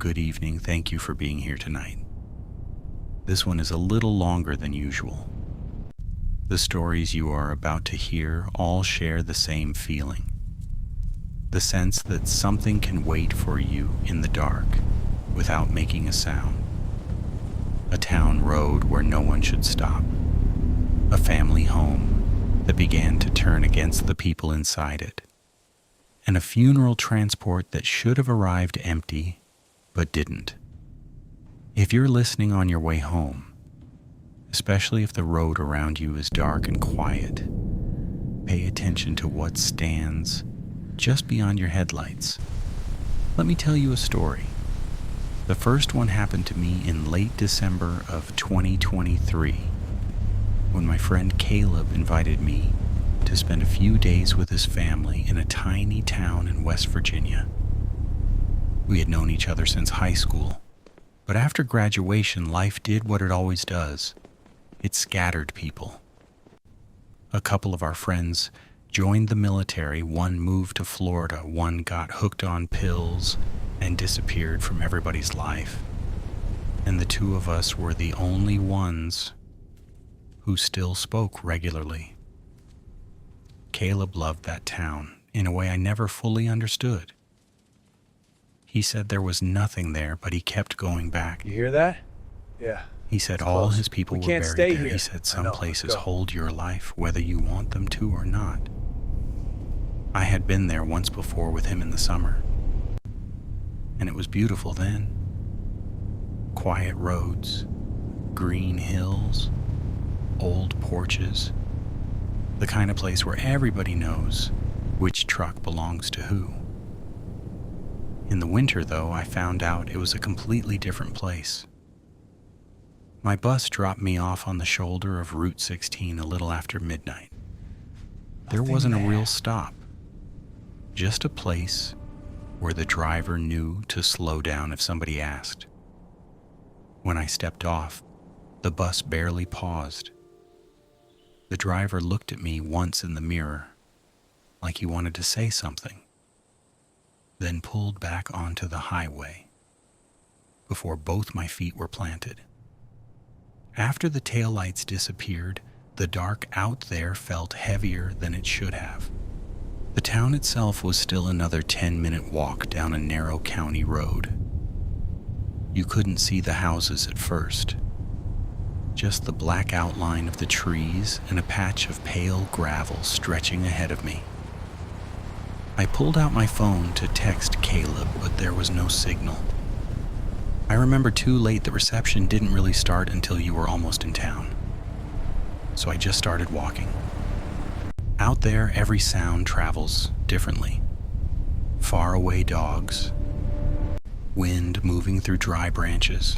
good evening. Thank you for being here tonight. This one is a little longer than usual. The stories you are about to hear all share the same feeling. The sense that something can wait for you in the dark without making a sound. A town road where no one should stop. A family home that began to turn against the people inside it. And a funeral transport that should have arrived empty, but didn't. If you're listening on your way home, especially if the road around you is dark and quiet, pay attention to what stands just beyond your headlights. Let me tell you a story. The first one happened to me in late December of 2023, when my friend Caleb invited me to spend a few days with his family in a tiny town in West Virginia. We had known each other since high school, but after graduation, life did what it always does. It scattered people. A couple of our friends joined the military, one moved to Florida, one got hooked on pills and disappeared from everybody's life. And the two of us were the only ones who still spoke regularly. Caleb loved that town in a way I never fully understood. He said there was nothing there, but he kept going back. You hear that? Yeah. He said all his people were buried there. Here. He said some places hold your life whether you want them to or not. I had been there once before with him in the summer, and it was beautiful then. Quiet roads, green hills, old porches. The kind of place where everybody knows which truck belongs to who. In the winter, though, I found out it was a completely different place. My bus dropped me off on the shoulder of Route 16 a little after midnight. There wasn't a real stop, just a place where the driver knew to slow down if somebody asked. When I stepped off, the bus barely paused. The driver looked at me once in the mirror, like he wanted to say something, then pulled back onto the highway before both my feet were planted. After the taillights disappeared, the dark out there felt heavier than it should have. The town itself was still another 10-minute walk down a narrow county road. You couldn't see the houses at first. Just the black outline of the trees and a patch of pale gravel stretching ahead of me. I pulled out my phone to text Caleb, but there was no signal. I remember too late the reception didn't really start until you were almost in town. So I just started walking. Out there, every sound travels differently. Faraway dogs, wind moving through dry branches,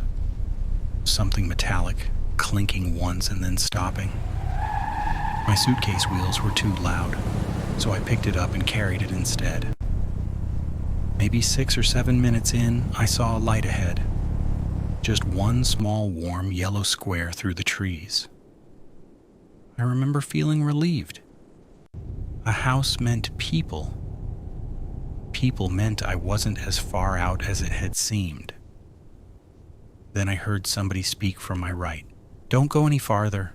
something metallic clinking once and then stopping. My suitcase wheels were too loud, so I picked it up and carried it instead. Maybe 6 or 7 minutes in, I saw a light ahead. Just one small warm yellow square through the trees. I remember feeling relieved. A house meant people. People meant I wasn't as far out as it had seemed. Then I heard somebody speak from my right. "Don't go any farther."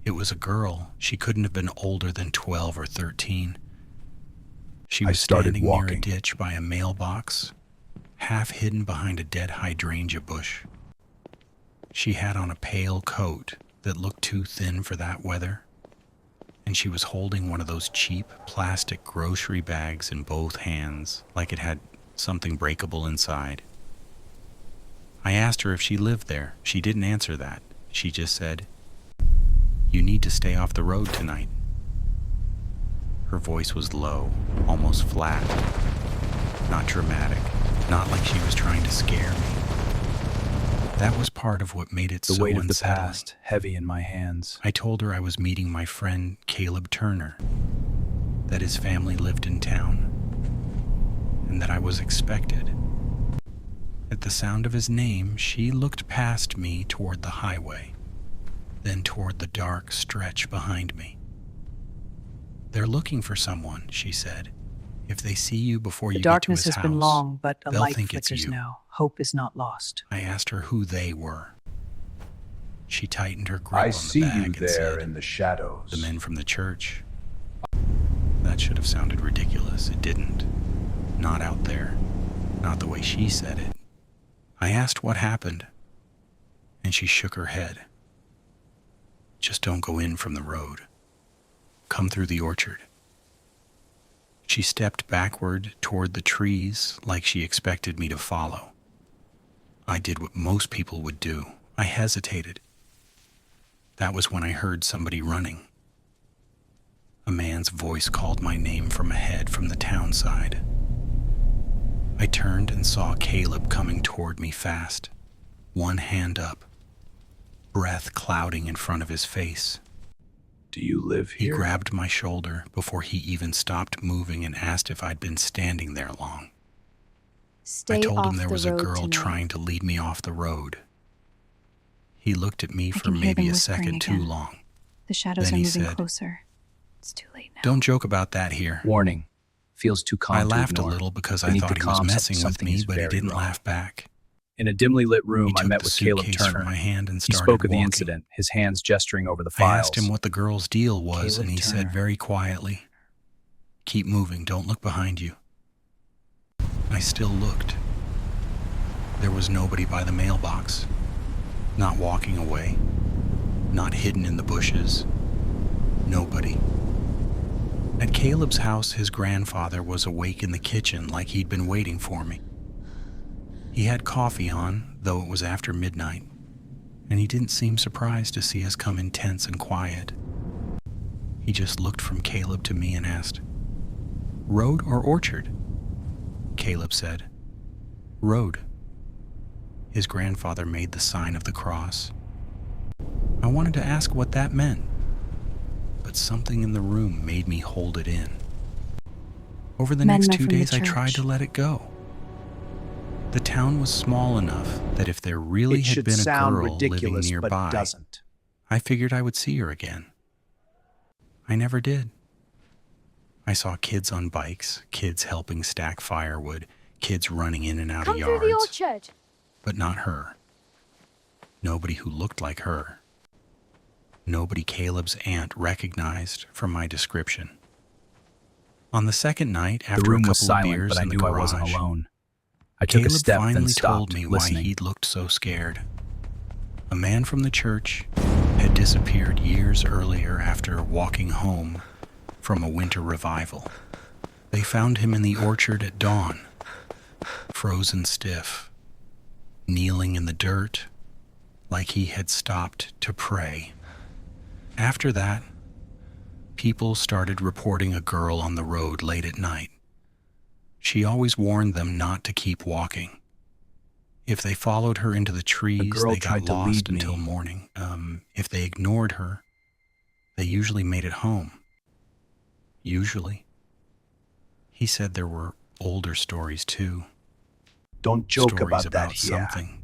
It was a girl. She couldn't have been older than 12 or 13. She was standing near a ditch by a mailbox, half hidden behind a dead hydrangea bush. She had on a pale coat that looked too thin for that weather, and she was holding one of those cheap plastic grocery bags in both hands, like it had something breakable inside. I asked her if she lived there. She didn't answer that. She just said, "You need to stay off the road tonight." Her voice was low, almost flat, not dramatic, not like she was trying to scare me. That was part of what made it so unsettling. The weight of the past, heavy in my hands. I told her I was meeting my friend Caleb Turner, that his family lived in town, and that I was expected. At the sound of his name, she looked past me toward the highway, then toward the dark stretch behind me. "They're looking for someone," she said. If they see you before The you get to darkness his has been house, long, but a they'll light think it's flickers you. now. Hope is not lost. I asked her who they were. She tightened her grip I on the see bag you and there said, in the shadows. "The men from the church." That should have sounded ridiculous. It didn't. Not out there. Not the way she said it. I asked what happened, and she shook her head. "Just don't go in from the road. Come through the orchard." She stepped backward toward the trees like she expected me to follow. I did what most people would do. I hesitated. That was when I heard somebody running. A man's voice called my name from ahead from the town side. I turned and saw Caleb coming toward me fast, one hand up, breath clouding in front of his face. Do you live He here? grabbed my shoulder before he even stopped moving and asked if I'd been standing there long. Stay I told off him there the was a road girl tonight. trying to lead me off the road. He looked at me for can hear maybe them a whispering second too again. long. The shadows Then are he moving said, closer. It's too late now. "Don't joke about that here." Warning. Feels too calm I to laughed a ignore. little because I Beneath thought the he was calm, messing with something me, is but he very didn't wrong. laugh back. In a dimly lit room, He I took met the with Caleb suitcase Turner. from my hand and He started spoke of the walking. incident, his hands gesturing over the I files. asked him what the girl's deal was, Caleb and he Turner. said very quietly, "Keep moving, don't look behind you." I still looked. There was nobody by the mailbox, not walking away, not hidden in the bushes. Nobody. At Caleb's house, his grandfather was awake in the kitchen like he'd been waiting for me. He had coffee on, though it was after midnight, and he didn't seem surprised to see us come in tense and quiet. He just looked from Caleb to me and asked, "Road or orchard?" Caleb said, "Road." His grandfather made the sign of the cross. I wanted to ask what that meant, but something in the room made me hold it in. Over the Men next are 2 from the days, I tried church. to let it go. The town was small enough that if there really It had should been a sound girl living ridiculous, but nearby, it doesn't. I figured I would see her again. I never did. I saw kids on bikes, kids helping stack firewood, kids running in and out Come of through the yards, orchard. but not her. Nobody who looked like her. Nobody Caleb's aunt recognized from my description. On the second night, The after a room couple was of silent, beers but I in the knew I garage, wasn't alone. I took Caleb a step, then finally stopped, told me why listening. he'd looked so scared. A man from the church had disappeared years earlier after walking home from a winter revival. They found him in the orchard at dawn, frozen stiff, kneeling in the dirt like he had stopped to pray. After that, people started reporting a girl on the road late at night. She always warned them not to keep walking. If they followed her into the trees, girl they got tried to lost lead me. until morning. If they ignored her, they usually made it home. Usually. He said there were older stories too. Don't joke Stories about that here. something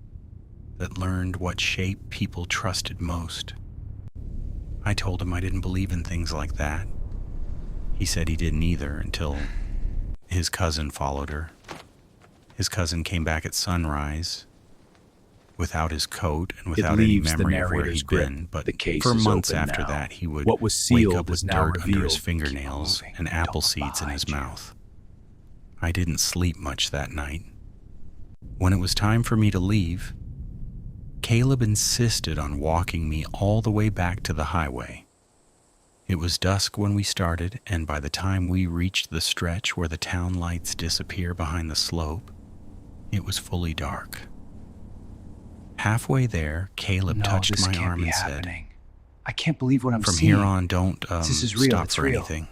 that learned what shape people trusted most. I told him I didn't believe in things like that. He said he didn't either until his cousin followed her. His cousin came back at sunrise without his coat and without any leaves the memory of where narrator's he'd grip. been, but The case for is months open after now. that he would What was wake sealed up with is now dirt under his revealed. fingernails Keep moving. and apple Don't look seeds in his behind you. mouth. I didn't sleep much that night. When it was time for me to leave, Caleb insisted on walking me all the way back to the highway. It was dusk when we started, and by the time we reached the stretch where the town lights disappear behind the slope, it was fully dark. Halfway there, Caleb No, touched this my can't arm be and said, happening. I can't believe what I'm "From seeing. here on, don't This is real, stop it's for real." anything.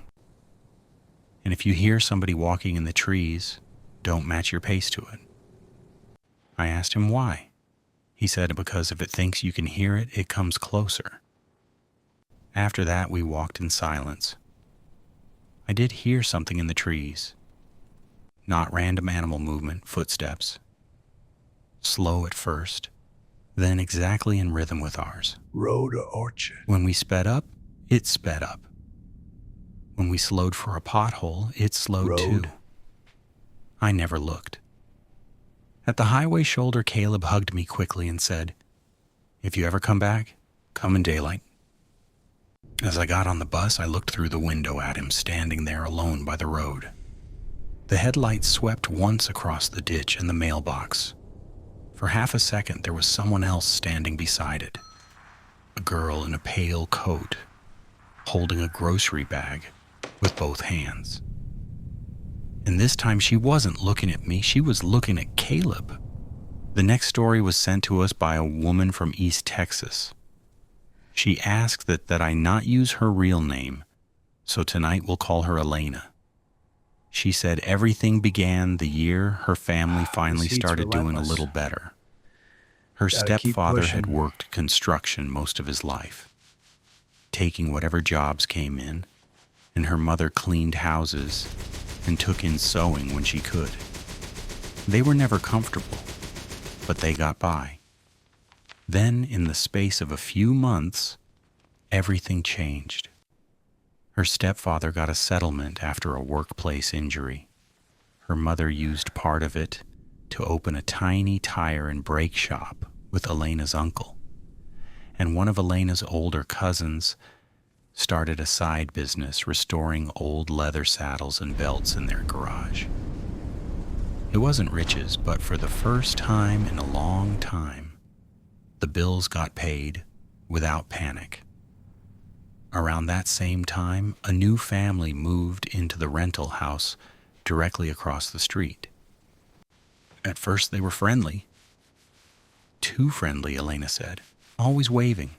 And if you hear somebody walking in the trees, don't match your pace to it." I asked him why. He said because if it thinks you can hear it, it comes closer. After that, we walked in silence. I did hear something in the trees. Not random animal movement, footsteps. Slow at first, then exactly in rhythm with ours. Road or orchard? When we sped up, it sped up. When we slowed for a pothole, it slowed Road. too. I never looked. At the highway shoulder, Caleb hugged me quickly and said, "If you ever come back, come in daylight." As I got on the bus, I looked through the window at him standing there alone by the road. The headlights swept once across the ditch and the mailbox. For half a second, there was someone else standing beside it. A girl in a pale coat, holding a grocery bag with both hands. And this time she wasn't looking at me, she was looking at Caleb. The next story was sent to us by a woman from East Texas. She asked that I not use her real name, so tonight we'll call her Elena. She said everything began the year her family finally started doing a little better. Her stepfather had worked construction most of his life, taking whatever jobs came in, and her mother cleaned houses and took in sewing when she could. They were never comfortable, but they got by. Then, in the space of a few months, everything changed. Her stepfather got a settlement after a workplace injury. Her mother used part of it to open a tiny tire and brake shop with Elena's uncle. And one of Elena's older cousins started a side business restoring old leather saddles and belts in their garage. It wasn't riches, but for the first time in a long time, the bills got paid without panic. Around that same time, a new family moved into the rental house directly across the street. At first, they were friendly. Too friendly, Elena said, always waving,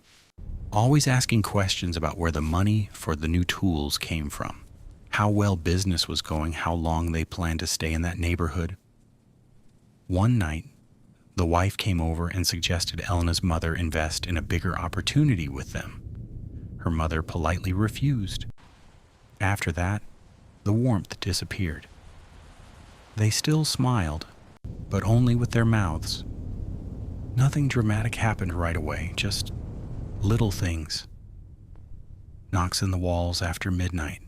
always asking questions about where the money for the new tools came from, how well business was going, how long they planned to stay in that neighborhood. One night, the wife came over and suggested Elena's mother invest in a bigger opportunity with them. Her mother politely refused. After that, the warmth disappeared. They still smiled, but only with their mouths. Nothing dramatic happened right away, just little things. Knocks in the walls after midnight.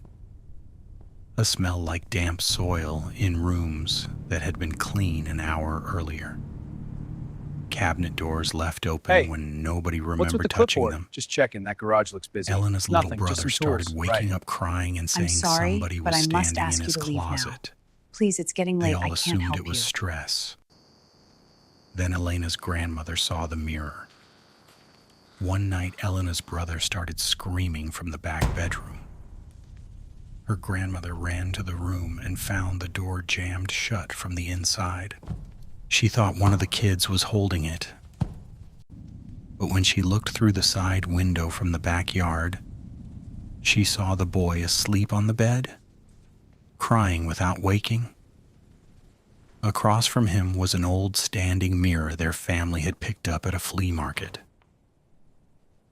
A smell like damp soil in rooms that had been clean an hour earlier. Cabinet doors left open when nobody remembered touching them. Just checking. That garage looks busy. Elena's little brother started waking up crying and saying somebody was standing in his closet. Please, it's getting late. They I all can't assumed help it was you. stress. Then Elena's grandmother saw the mirror. One night, Elena's brother started screaming from the back bedroom. Her grandmother ran to the room and found the door jammed shut from the inside. She thought one of the kids was holding it. But when she looked through the side window from the backyard, she saw the boy asleep on the bed, crying without waking. Across from him was an old standing mirror their family had picked up at a flea market.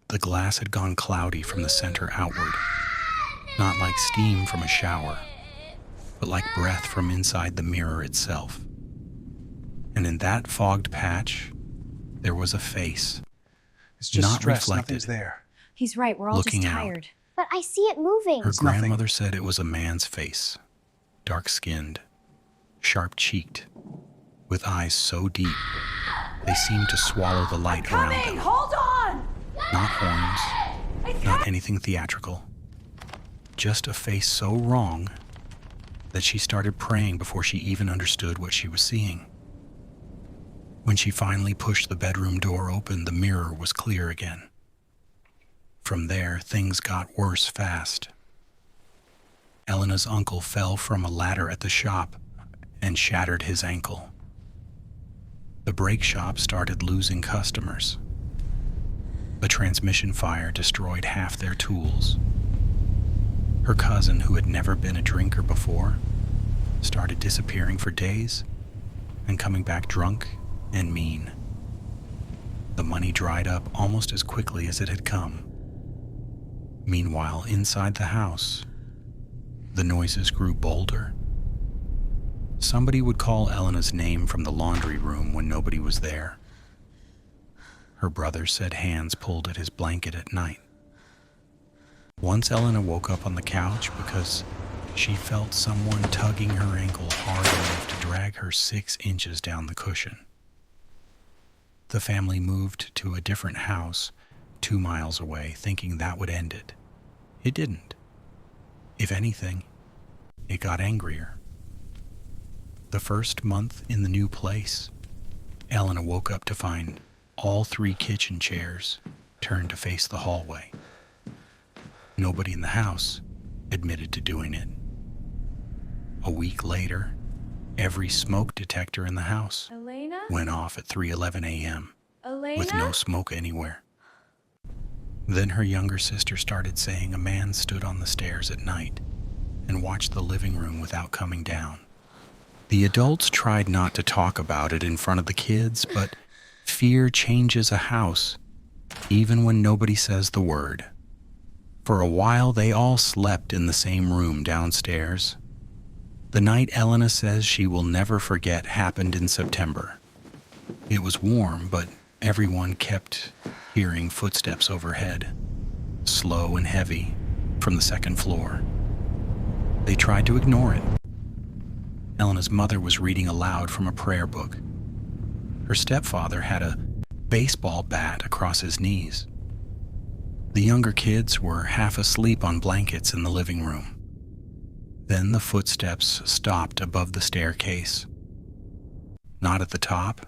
The glass had gone cloudy from the center outward, not like steam from a shower, but like breath from inside the mirror itself. And in that fogged patch, there was a face. It's just not stress. reflected. Nothing's there. He's right. We're all Looking just out. tired. But I see it moving. Her It's nothing. grandmother said it was a man's face, dark-skinned, sharp-cheeked, with eyes so deep they seemed to swallow the light around them. Hold on! Not horns, not anything theatrical. Just a face so wrong that she started praying before she even understood what she was seeing. When she finally pushed the bedroom door open, the mirror was clear again. From there, things got worse fast. Elena's uncle fell from a ladder at the shop and shattered his ankle. The brake shop started losing customers. A transmission fire destroyed half their tools. Her cousin, who had never been a drinker before, started disappearing for days and coming back drunk and mean. The money dried up almost as quickly as it had come. Meanwhile, inside the house, the noises grew bolder. Somebody would call Elena's name from the laundry room when nobody was there. Her brother said hands pulled at his blanket at night. Once Elena woke up on the couch because She felt someone tugging her ankle hard enough to drag her 6 inches down the cushion. The family moved to a different house 2 miles away, thinking that would end it. It didn't. If anything, it got angrier. The first month in the new place, Elena woke up to find all 3 kitchen chairs turned to face the hallway. Nobody in the house admitted to doing it. A week later, every smoke detector in the house Elena? went off at 3:11 a.m. Elena? with no smoke anywhere. Then her younger sister started saying a man stood on the stairs at night and watched the living room without coming down. The adults tried not to talk about it in front of the kids, but fear changes a house, even when nobody says the word. For a while, they all slept in the same room downstairs. The night Elena says she will never forget happened in September. It was warm, but everyone kept hearing footsteps overhead, slow and heavy, from the second floor. They tried to ignore it. Elena's mother was reading aloud from a prayer book. Her stepfather had a baseball bat across his knees. The younger kids were half asleep on blankets in the living room. Then the footsteps stopped above the staircase. Not at the top.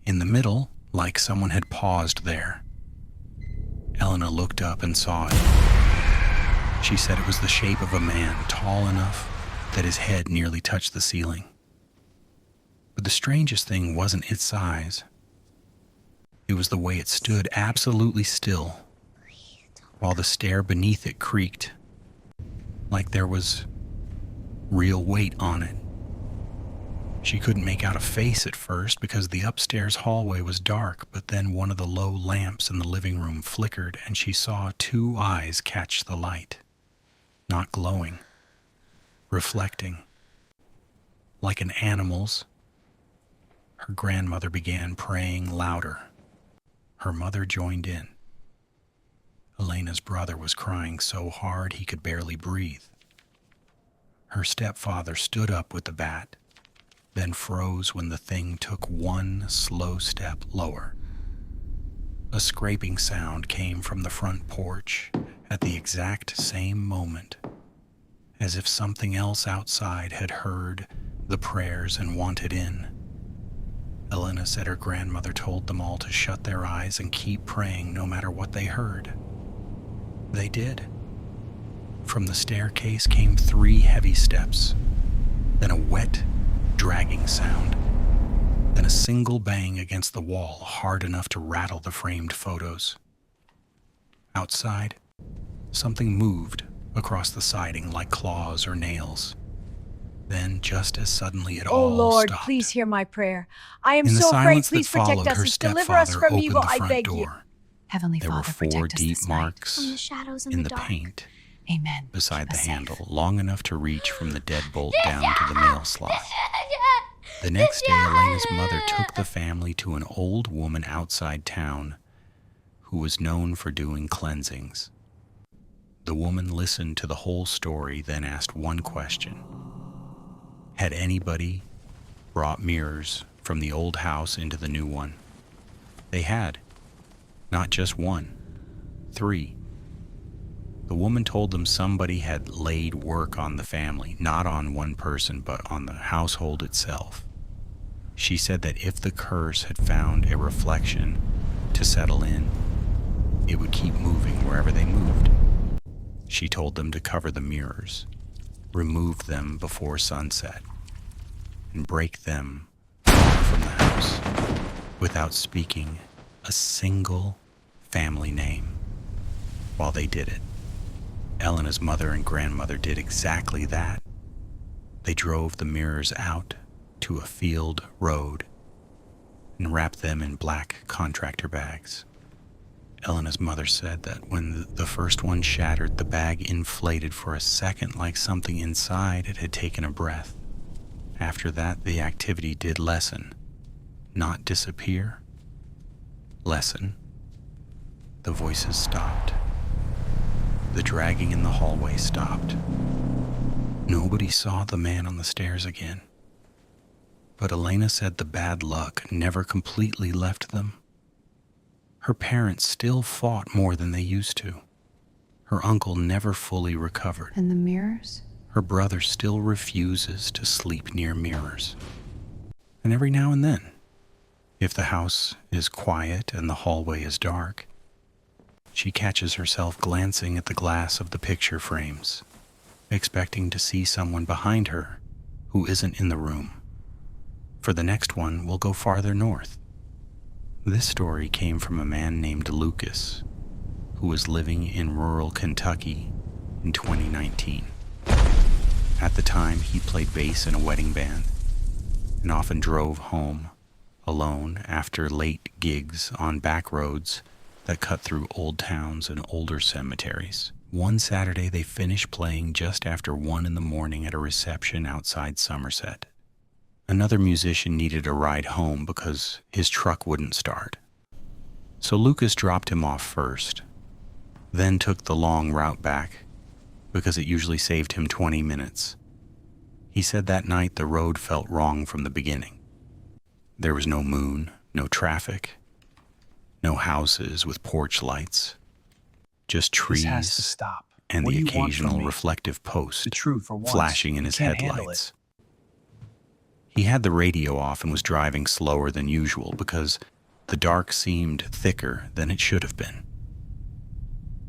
In the middle, like someone had paused there. Elena looked up and saw it. She said it was the shape of a man, tall enough that his head nearly touched the ceiling. But the strangest thing wasn't its size. It was the way it stood absolutely still, while the stair beneath it creaked, like there was real weight on it. She couldn't make out a face at first because the upstairs hallway was dark, but then one of the low lamps in the living room flickered and she saw 2 eyes catch the light. Not glowing, reflecting, like an animal's. Her grandmother began praying louder. Her mother joined in. Elena's brother was crying so hard he could barely breathe. Her stepfather stood up with the bat, then froze when the thing took 1 slow step lower. A scraping sound came from the front porch at the exact same moment, as if something else outside had heard the prayers and wanted in. Elena said her grandmother told them all to shut their eyes and keep praying no matter what they heard. They did. From the staircase came 3 heavy steps, then a wet, dragging sound, then a single bang against the wall hard enough to rattle the framed photos. Outside, something moved across the siding like claws or nails. Then, just as suddenly, it Oh all Lord, stopped. please hear my prayer. I am In the so afraid. silence Please that protect followed, her us. Deliver us stepfather from opened evil, the I front beg you. door. Heavenly There were Father, 4 protect us deep this night. marks From the shadows and in the the dark. paint Amen. beside Keep the us safe. handle, long enough to reach from the deadbolt down to the mail slot. The next day, Elena's mother took the family to an old woman outside town who was known for doing cleansings. The woman listened to the whole story, then asked one question. Had anybody brought mirrors from the old house into the new one? They had. Not just 1, 3. The woman told them somebody had laid work on the family, not on one person, but on the household itself. She said that if the curse had found a reflection to settle in, it would keep moving wherever they moved. She told them to cover the mirrors, remove them before sunset, and break them far from the house without speaking a single family name while they did it. Elena's mother and grandmother did exactly that. They drove the mirrors out to a field road and wrapped them in black contractor bags. Elena's mother said that when the first one shattered, the bag inflated for a second like something inside it had taken a breath. After that, the activity did lessen, not disappear. Lessen. The voices stopped. The dragging in the hallway stopped. Nobody saw the man on the stairs again. But Elena said the bad luck never completely left them. Her parents still fought more than they used to. Her uncle never fully recovered. And the mirrors? Her brother still refuses to sleep near mirrors. And every now and then, if the house is quiet and the hallway is dark, she catches herself glancing at the glass of the picture frames, expecting to see someone behind her who isn't in the room. For the next one, we'll go farther north. This story came from a man named Lucas, who was living in rural Kentucky in 2019. At the time, he played bass in a wedding band and often drove home alone after late gigs on back roads that cut through old towns and older cemeteries. One Saturday, they finished playing just after 1 a.m. at a reception outside Somerset. Another musician needed a ride home because his truck wouldn't start. So Lucas dropped him off first, then took the long route back because it usually saved him 20 minutes. He said that night the road felt wrong from the beginning. There was no moon, no traffic, no houses with porch lights, just trees This has to stop. and What the do you want from occasional me? reflective post The truth for once. flashing in You his can't handle headlights. it. He had the radio off and was driving slower than usual because the dark seemed thicker than it should have been.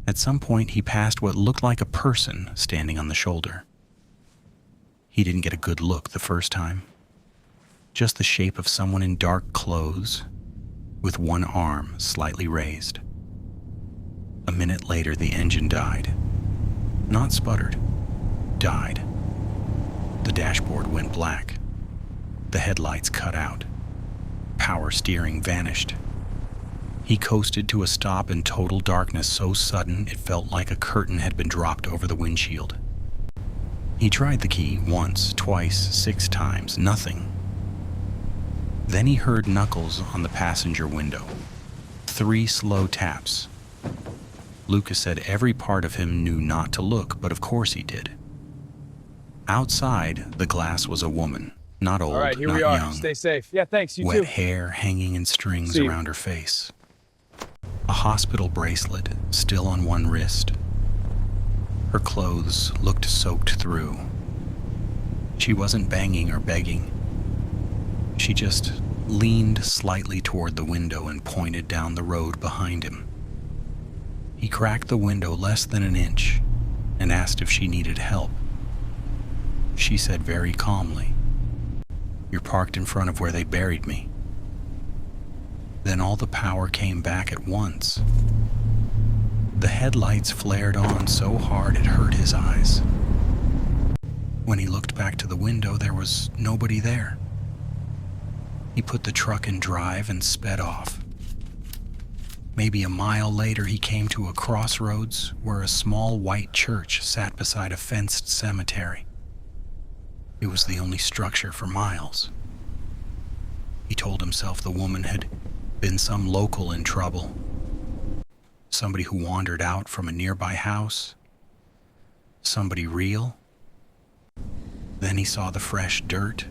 At some point, he passed what looked like a person standing on the shoulder. He didn't get a good look the first time. Just the shape of someone in dark clothes with one arm slightly raised. A minute later, the engine died. Not sputtered, died. The dashboard went black. The headlights cut out. Power steering vanished. He coasted to a stop in total darkness so sudden it felt like a curtain had been dropped over the windshield. He tried the key once, twice, 6 times, nothing. Then he heard knuckles on the passenger window. 3 slow taps. Lucas said every part of him knew not to look, but of course he did. Outside, the glass was a woman. Not old, All right, here not we are. young. Stay safe. Yeah, thanks. You Wet too. hair hanging in strings See you. around her face. A hospital bracelet still on one wrist. Her clothes looked soaked through. She wasn't banging or begging. She just leaned slightly toward the window and pointed down the road behind him. He cracked the window less than an inch and asked if she needed help. She said very calmly, "You're parked in front of where they buried me." Then all the power came back at once. The headlights flared on so hard it hurt his eyes. When he looked back to the window, there was nobody there. He put the truck in drive and sped off. Maybe a mile later, he came to a crossroads where a small white church sat beside a fenced cemetery. It was the only structure for miles. He told himself the woman had been some local in trouble, somebody who wandered out from a nearby house, somebody real. Then he saw the fresh dirt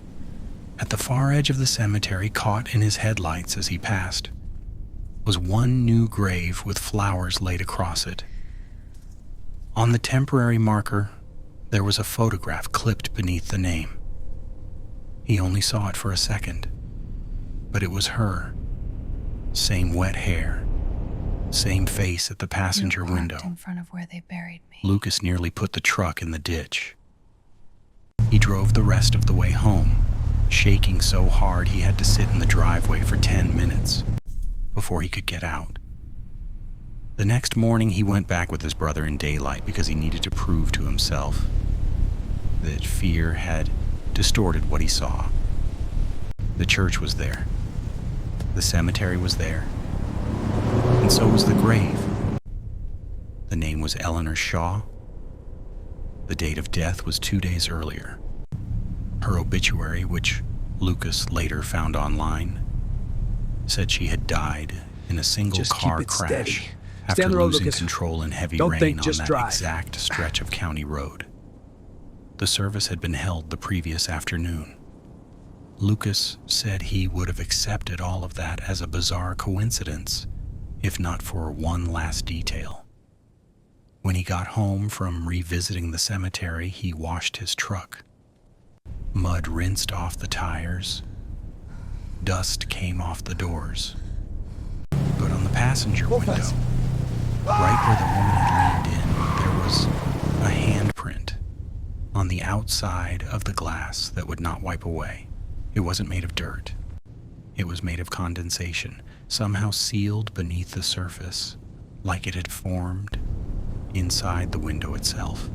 at the far edge of the cemetery, caught in his headlights as he passed, was one new grave with flowers laid across it. On the temporary marker, there was a photograph clipped beneath the name. He only saw it for a second, but it was her. Same wet hair, same face at the passenger You're parked window. in front of where they buried me. Lucas nearly put the truck in the ditch. He drove the rest of the way home, shaking so hard he had to sit in the driveway for 10 minutes before he could get out. The next morning, he went back with his brother in daylight because he needed to prove to himself that fear had distorted what he saw. The church was there. The cemetery was there. And so was the grave. The name was Eleanor Shaw. The date of death was 2 days earlier. Her obituary, which Lucas later found online, said she had died in a single Just keep car it crash steady. Stay after on the road, losing Lucas. control in heavy Don't rain think, on just that drive. exact stretch of county road. The service had been held the previous afternoon. Lucas said he would have accepted all of that as a bizarre coincidence, if not for one last detail. When he got home from revisiting the cemetery, he washed his truck. Mud rinsed off the tires. Dust came off the doors. But on the passenger window, right where the woman had leaned in, there was a handprint on the outside of the glass that would not wipe away. It wasn't made of dirt. It was made of condensation, somehow sealed beneath the surface, like it had formed inside the window itself.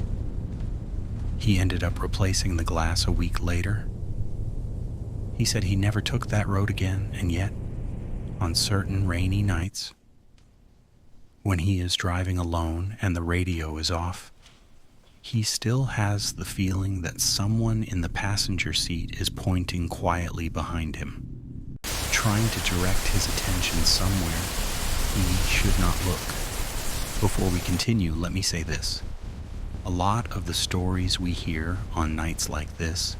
He ended up replacing the glass a week later. He said he never took that road again, and yet, on certain rainy nights, when he is driving alone and the radio is off, he still has the feeling that someone in the passenger seat is pointing quietly behind him, trying to direct his attention somewhere he should not look. Before we continue, let me say this. A lot of the stories we hear on nights like this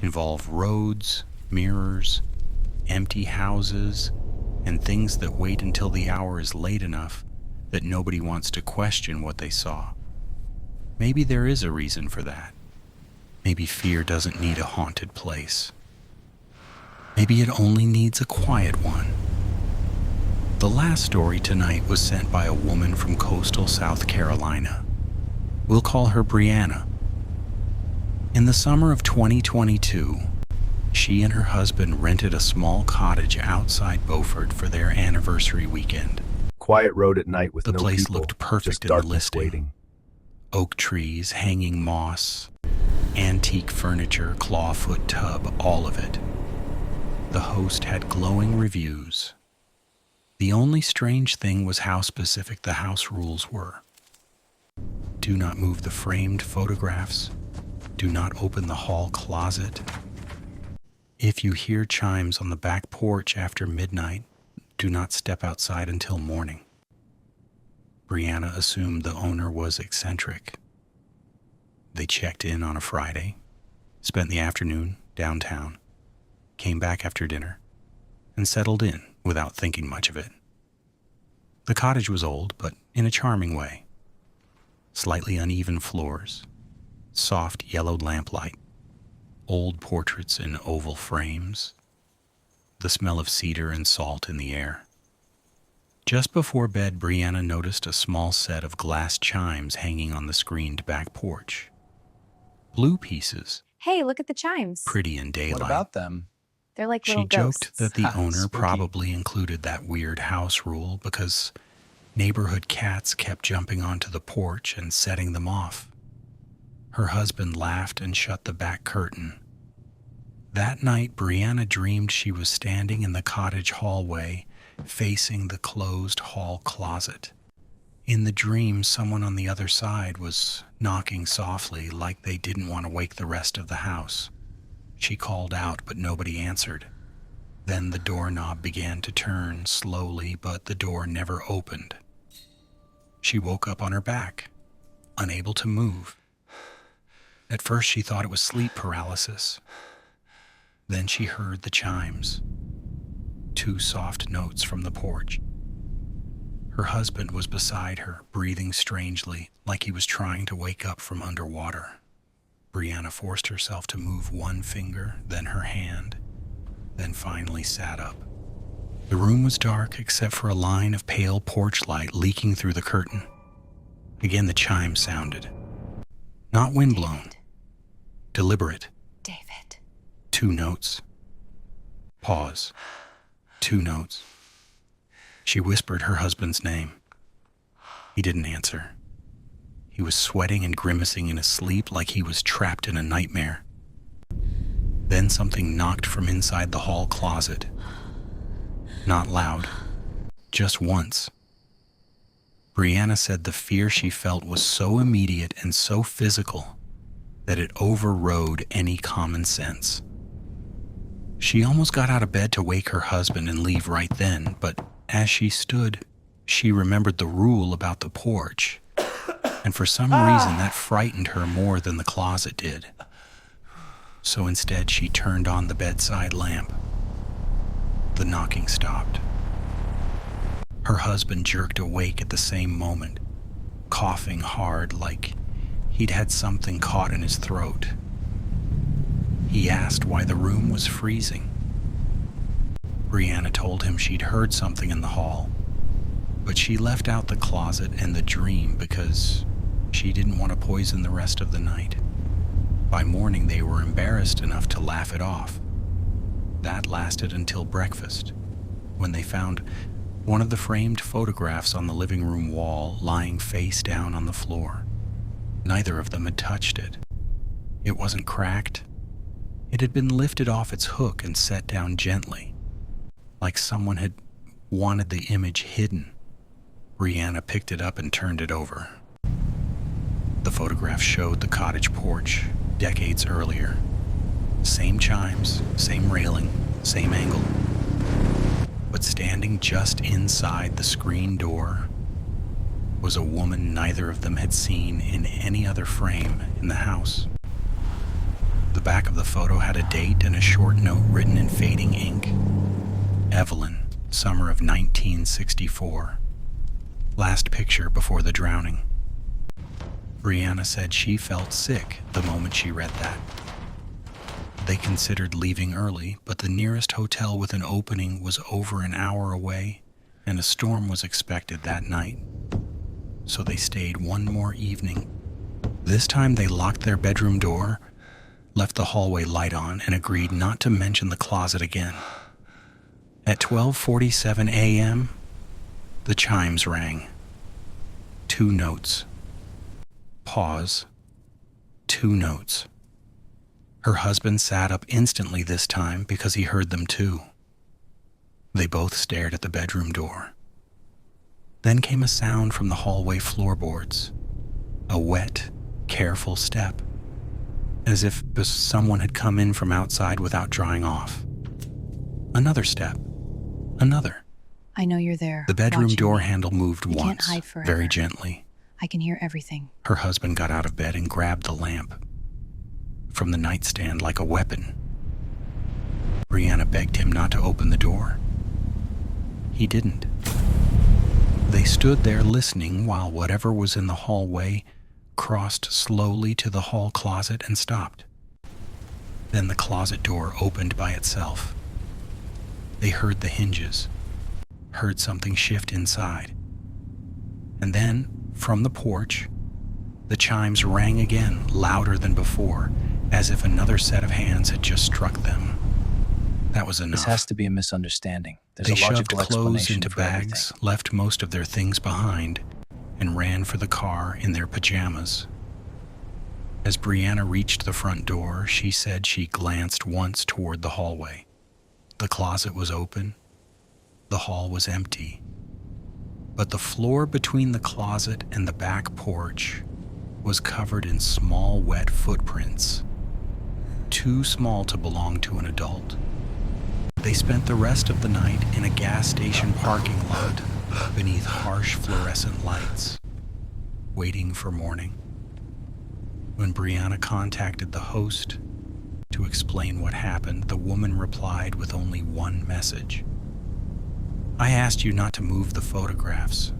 involve roads, mirrors, empty houses, and things that wait until the hour is late enough that nobody wants to question what they saw. Maybe there is a reason for that. Maybe fear doesn't need a haunted place. Maybe it only needs a quiet one. The last story tonight was sent by a woman from coastal South Carolina. We'll call her Brianna. In the summer of 2022, she and her husband rented a small cottage outside Beaufort for their anniversary weekend. Quiet road at night with The no place people, looked perfect just in the darkness listing. waiting. Oak trees, hanging moss, antique furniture, clawfoot tub, all of it. The host had glowing reviews. The only strange thing was how specific the house rules were. Do not move the framed photographs. Do not open the hall closet. If you hear chimes on the back porch after midnight, do not step outside until morning. Brianna assumed the owner was eccentric. They checked in on a Friday, spent the afternoon downtown, came back after dinner, and settled in without thinking much of it. The cottage was old, but in a charming way. Slightly uneven floors, soft yellowed lamplight, old portraits in oval frames, the smell of cedar and salt in the air. Just before bed, Brianna noticed a small set of glass chimes hanging on the screened back porch. Blue pieces, Hey, look at the chimes. pretty in daylight. What about them? They're like She little joked ghosts. that the owner Spooky. probably included that weird house rule because neighborhood cats kept jumping onto the porch and setting them off. Her husband laughed and shut the back curtain. That night, Brianna dreamed she was standing in the cottage hallway, facing the closed hall closet. In the dream, someone on the other side was knocking softly, like they didn't want to wake the rest of the house. She called out, but nobody answered. Then the doorknob began to turn slowly, but the door never opened. She woke up on her back, unable to move. At first, she thought it was sleep paralysis. Then she heard the chimes. 2 soft notes from the porch. Her husband was beside her, breathing strangely, like he was trying to wake up from underwater. Brianna forced herself to move one finger, then her hand, then finally sat up. The room was dark except for a line of pale porch light leaking through the curtain. Again, the chime sounded. Not windblown, David. deliberate. David. 2 notes. Pause. 2 notes. She whispered her husband's name. He didn't answer. He was sweating and grimacing in his sleep like he was trapped in a nightmare. Then something knocked from inside the hall closet. Not loud, just once. Brianna said the fear she felt was so immediate and so physical that it overrode any common sense. She almost got out of bed to wake her husband and leave right then, but as she stood, she remembered the rule about the porch. and for some reason that frightened her more than the closet did. So instead, she turned on the bedside lamp. The knocking stopped. Her husband jerked awake at the same moment, coughing hard like he'd had something caught in his throat. He asked why the room was freezing. Brianna told him she'd heard something in the hall, but she left out the closet and the dream because she didn't want to poison the rest of the night. By morning, they were embarrassed enough to laugh it off. That lasted until breakfast, when they found one of the framed photographs on the living room wall lying face down on the floor. Neither of them had touched it. It wasn't cracked. It had been lifted off its hook and set down gently, like someone had wanted the image hidden. Brianna picked it up and turned it over. The photograph showed the cottage porch decades earlier. Same chimes, same railing, same angle. But standing just inside the screen door was a woman neither of them had seen in any other frame in the house. The back of the photo had a date and a short note written in fading ink. Evelyn, summer of 1964. Last picture before the drowning. Brianna said she felt sick the moment she read that. They considered leaving early, but the nearest hotel with an opening was over an hour away, and a storm was expected that night. So they stayed one more evening. This time they locked their bedroom door, left the hallway light on, and agreed not to mention the closet again. At 12:47 a.m., the chimes rang. 2 notes. Pause. 2 notes. Her husband sat up instantly this time because he heard them too. They both stared at the bedroom door. Then came a sound from the hallway floorboards. A wet, careful step, as if someone had come in from outside without drying off. Another step. Another. I know you're there. The bedroom watching door me. handle moved You can't once, hide forever. very gently. I can hear everything. Her husband got out of bed and grabbed the lamp from the nightstand like a weapon. Brianna begged him not to open the door. He didn't. They stood there listening while whatever was in the hallway crossed slowly to the hall closet and stopped. Then the closet door opened by itself. They heard the hinges, heard something shift inside. And then, from the porch, the chimes rang again, louder than before, as if another set of hands had just struck them. That was enough. This has to be a misunderstanding. There's They a shoved logical clothes explanation into for bags, everything. left most of their things behind, and ran for the car in their pajamas. As Brianna reached the front door, she said she glanced once toward the hallway. The closet was open. The hall was empty. But the floor between the closet and the back porch was covered in small, wet footprints, too small to belong to an adult. They spent the rest of the night in a gas station parking lot beneath harsh fluorescent lights, waiting for morning. When Brianna contacted the host to explain what happened, the woman replied with only one message. I asked you not to move the photographs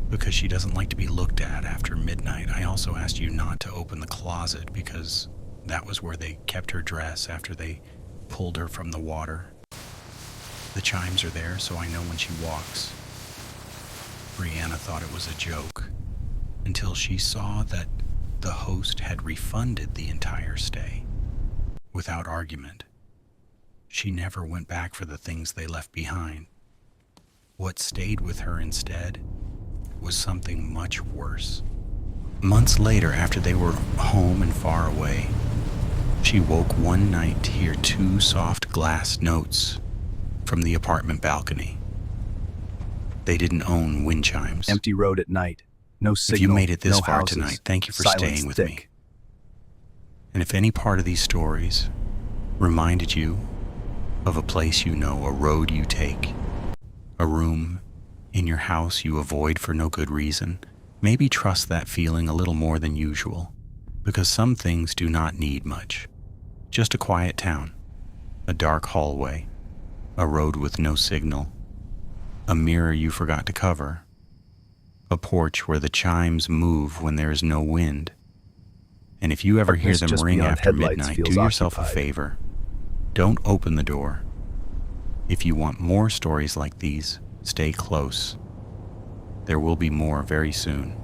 because she doesn't like to be looked at after midnight. I also asked you not to open the closet because that was where they kept her dress after they pulled her from the water. The chimes are there, so I know when she walks. Brianna thought it was a joke until she saw that the host had refunded the entire stay without argument. She never went back for the things they left behind. What stayed with her instead was something much worse. Months later, after they were home and far away, she woke one night to hear 2 soft glass notes from the apartment balcony. They didn't own wind chimes. Empty road at night. No signal. If you made it this no far houses, tonight, thank you for silence staying with me. thick. And if any part of these stories reminded you of a place you know, a road you take, a room in your house you avoid for no good reason, Maybe trust that feeling a little more than usual, because some things do not need much. Just a quiet town, a dark hallway, a road with no signal, a mirror you forgot to cover, a porch where the chimes move when there is no wind. And if you ever hear Darkness them just ring beyond after headlights midnight, feels do yourself a occupied. favor. Don't open the door. If you want more stories like these, stay close. There will be more very soon.